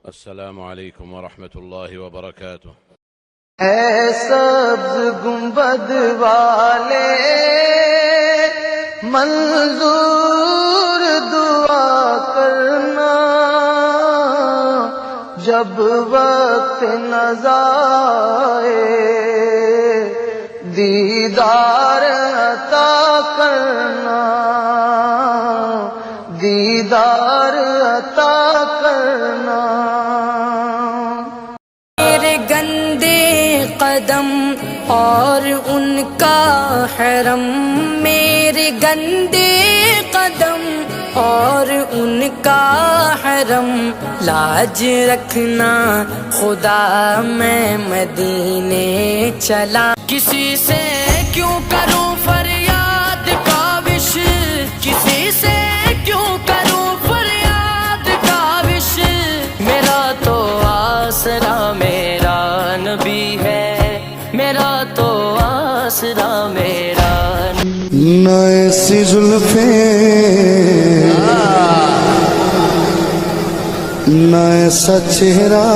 السلام عليكم ورحمة الله وبركاته. اے سبز گنبد والے منظور دعا کرنا، جب وقت نظائے دیدار عطا کرنا، دیدار عطا کرنا۔ میرے گندے قدم اور ان کا حرم، میرے گندے قدم اور ان کا حرم، لاج رکھنا خدا میں مدینے چلا۔ کسی سے کیوں کروں فریاد کاوش، کسی سے کیوں کروں فریاد کاوش، میرا تو آسرا میرا نبی ہے، میرا تو آسرا میرا نہ ایسی زلفیں نہ ایسا چہرہ،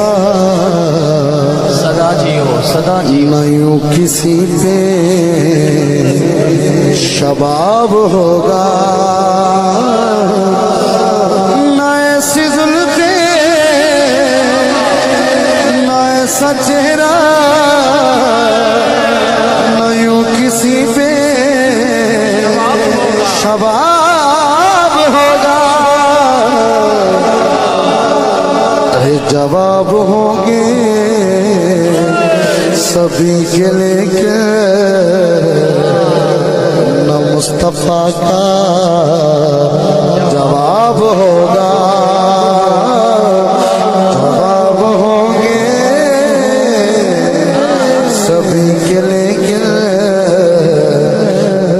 صدا جی ہو صدا جی، نہ یوں کسی پہ شباب ہوگا، نہ ایسی زلفیں نہ ایسا چہرہ، نہ یوں کسی پہ شباب ہوگا، جواب ہوں گے سبھی کے لیکن نہ مصطفیٰ کا جواب ہوگا، جواب ہوں گے سبھی کے لیکن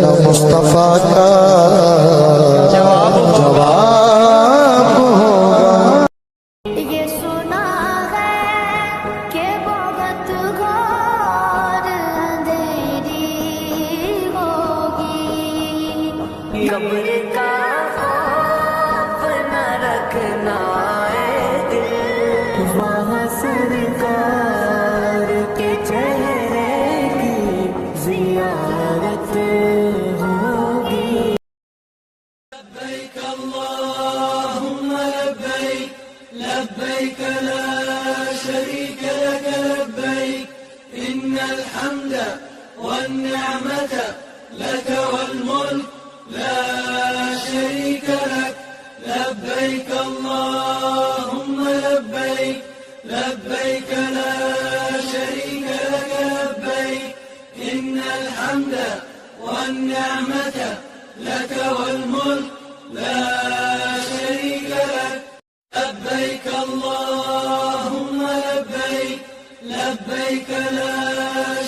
نہ مصطفیٰ کا جواب ہوگا۔ قبر کا خوف نہ رکھنا اے دل، وہاں سرکار کے چہرے کی زیارت ہوگی۔ لبیک اللہم لبیک، لبیک لا شریک لک لبیک، ان الحمد والنعمت لک والملک لا شريك لك، لبيك اللهم لبيك، لبيك لا شريك لك لبيك، إن الحمد والنعمة لك والملك لا شريك لك، لبيك اللهم لبيك، لبيك لا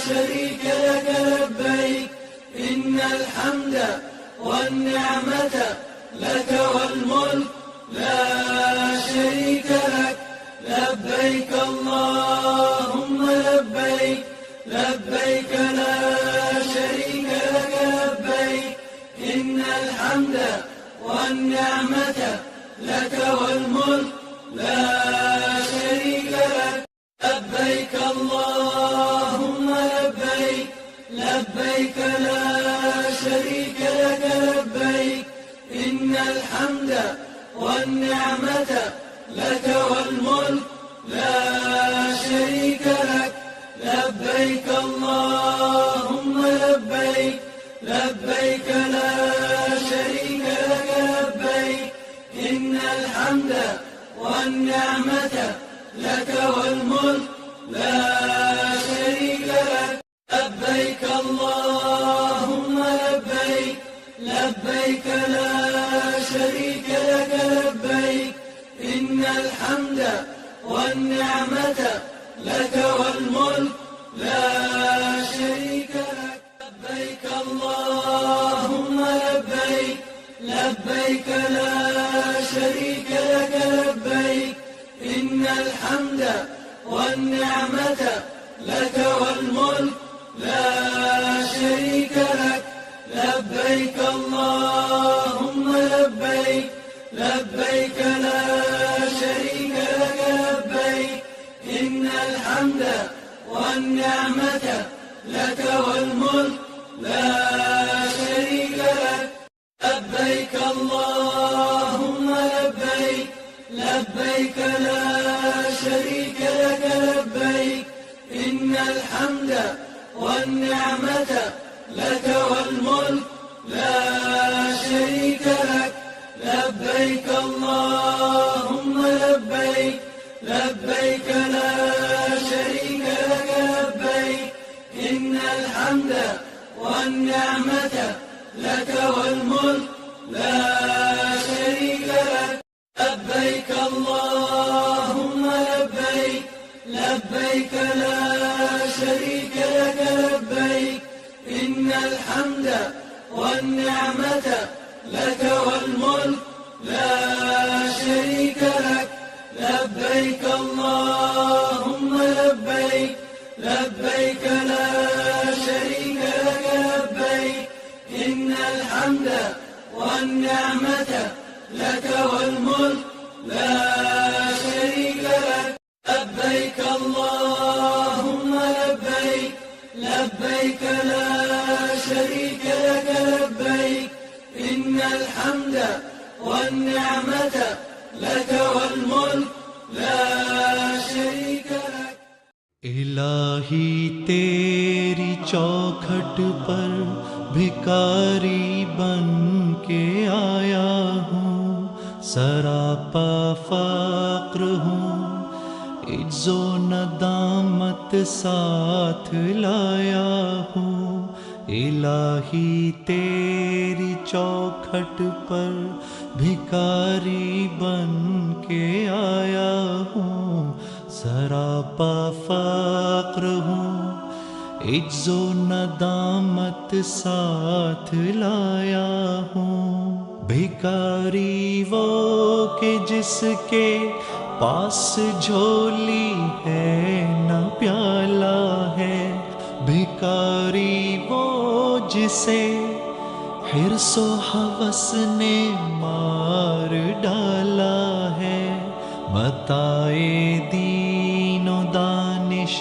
شريك لك لبيك، إن الحمد والنعمة لك والملك لا شريك لك، لبيك اللهم لبيك، لبيك لا شريك لك لبيك، إن الحمد والنعمة لك والملك لا شريك لك، لبيك اللهم لبيك، لبيك لا شريك لك لبيك، إن الحمد والنعمة لك والملك لا شريك لك، لبيك اللهم لبيك، لبيك لا شريك لك لبيك، إن الحمد والنعمة لك والملك لا شريك لك، لبيك اللهم لبيك، لبيك لا شريك لك لبيك، إن الحمد والنعمة لك والملك لا شريك لك، لبيك اللهم لبيك، لبيك لا شريك لك لبيك، إن الحمد والنعمة لك والملك لا شريك لك، لبيك اللهم لبيك، لبيك لا شريك لك لبيك، الحمد والنعمة لك والملك لا شريك لك لبيك اللهم لبيك لبيك لا شريك لك لبيك إن الحمد والنعمة لك والملك لا شريك لك لبيك اللهم لبيك لبيك لا شريك لك لبيك إن الحمد والنعمة لك والملك لا شريك لك لبيك اللهم لبيك لبيك لا شريك لك لبيك إن الحمد والنعمة لك والملك لا شريك لك لبيك اللهم لبيك لبيك لا شريك لك لبيك إن الحمد والنعمة لك والملك لا شريك لك لبيك اللهم لبيك لبيك لا شريك لك لبيك إن الحمد والنعمة لك والملك لا شريك لك الہی تیری چوکھٹ پر بھکاری بن کے آیا ہوں، سراپا فقر ہوں، عجز و ندامت ساتھ لایا ہوں۔ الہی تیری چوکھٹ پر بھکاری بن کے آیا ہوں، سراپا فقر ہوں، عجز و ندامت ساتھ لایا ہوں۔ بھکاری وہ کہ جس کے پاس جھولی ہے نہ پیالہ ہے، بھکاری وہ جسے حرص و ہوس نے مار ڈالا ہے۔ متاع دین و دانش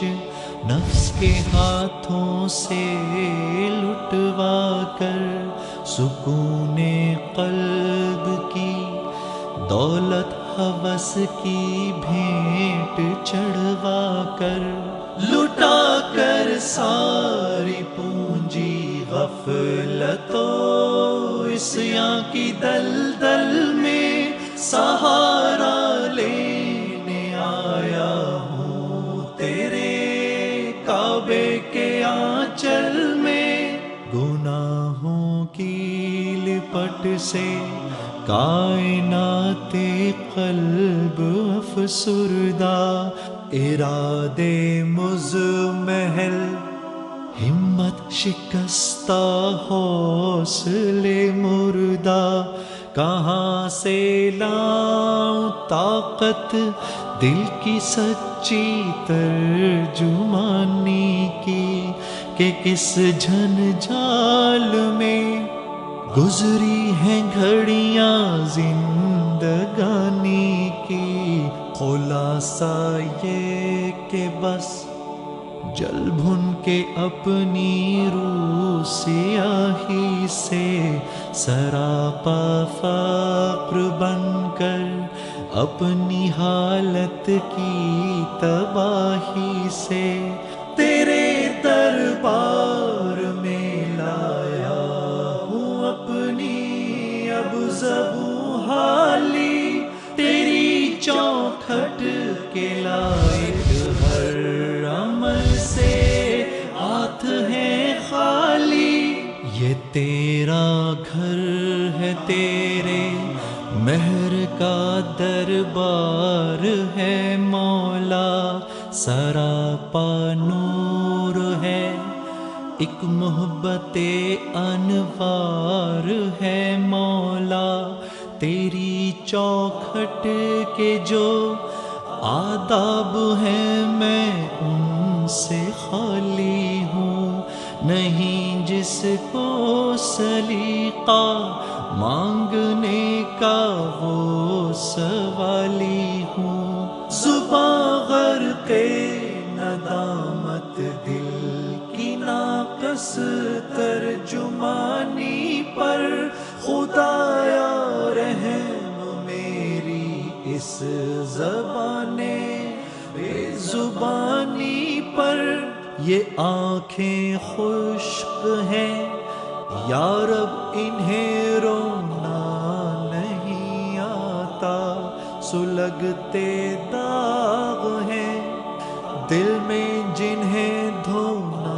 نفس کے ہاتھوں سے لٹوا کر، سکون قلب کی دولت ہوس کی بھینٹ چڑھوا کر، لٹا کر ساری پونجی غفلت و عصیاں کی دلدل میں سہارا لینے آیا ہوں تیرے کعبے کے آنچل میں۔ گناہوں کی لپٹ سے کائنات قلب افسردہ، ارادے مزمحل ہمت شکستہ، حوصلے مردہ، کہاں سے لاؤں طاقت دل کی سچی ترجمانی کی، کہ کس جھنجھال میں گزری ہیں گھڑیاں زندگانی کی۔ خلاصہ یہ کہ بس جل بھن کے اپنی روح سیاہی سے، سراپا فقر بن کر اپنی حالت کی تباہی سے، تیرے دربار میں لایا ہوں اپنی اب زبوں حالی، تیری چوکھٹ کے لائق ہر عمل سے ہاتھ ہیں خالی۔ یہ تیرا گھر ہے، تیرے مہر کا دربار ہے مولا، سراپا نور ہے، ایک محبت انوار ہے مولا۔ تیری چوکھٹ کے جو آداب ہیں میں ان سے خالی ہوں، نہیں جس کو سلیقہ مانگنے کا وہ سوالی ہوں۔ زباں غرقے بس ترجمانی پر، خدایا رحم میری اس زبان بے زبانی پر۔ یہ آنکھیں خشک ہیں یا رب انہیں رونا نہیں آتا، سلگتے داغ ہیں دل میں جنہیں دھونا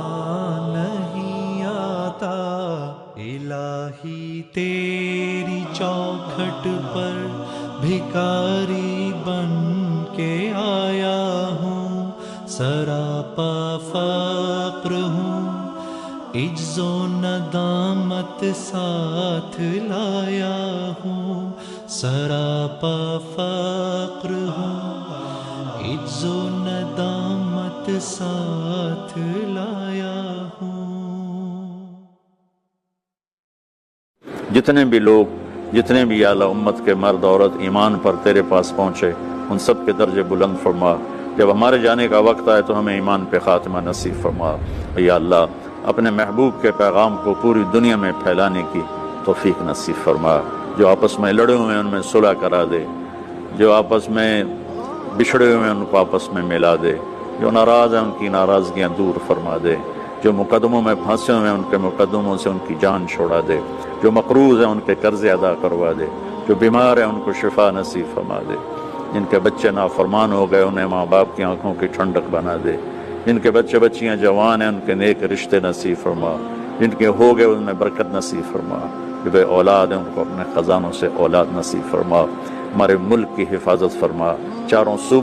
نہیں آتا۔ الہی تیری چوکھٹ پر بھکاری بن کے آیا ہوں، سراپا فقر ہوں، عجز و ندامت ساتھ لایا ہوں، سراپا فقر ہوں، عجز و ندامت ساتھ لایا ہوں۔ جتنے بھی لوگ، جتنے بھی اعلیٰ امت کے مرد عورت ایمان پر تیرے پاس پہنچے، ان سب کے درجے بلند فرما۔ جب ہمارے جانے کا وقت آئے تو ہمیں ایمان پہ خاتمہ نصیب فرما۔ یا اللہ اپنے محبوب کے پیغام کو پوری دنیا میں پھیلانے کی توفیق نصیب فرما۔ جو آپس میں لڑے ہوئے ہیں ان میں صلح کرا دے، جو آپس میں بچھڑے ہوئے ہیں ان کو آپس میں ملا دے، جو ناراض ہیں ان کی ناراضگیاں دور فرما دے، جو مقدموں میں پھنسے ہوئے ہیں ان کے مقدموں سے ان کی جان چھوڑا دے، جو مقروض ہیں ان کے قرض ادا کروا دے، جو بیمار ہیں ان کو شفا نصیب فرما دے، جن کے بچے نافرمان ہو گئے انہیں ماں باپ کی آنکھوں کی ٹھنڈک بنا دے، جن کے بچے بچیاں جوان ہیں ان کے نیک رشتے نصیب فرما، جن کے ہو گئے ان میں برکت نصیب فرما، جو بے اولاد ہیں ان کو اپنے خزانوں سے اولاد نصیب فرما۔ ہمارے ملک کی حفاظت فرما، چاروں صوبوں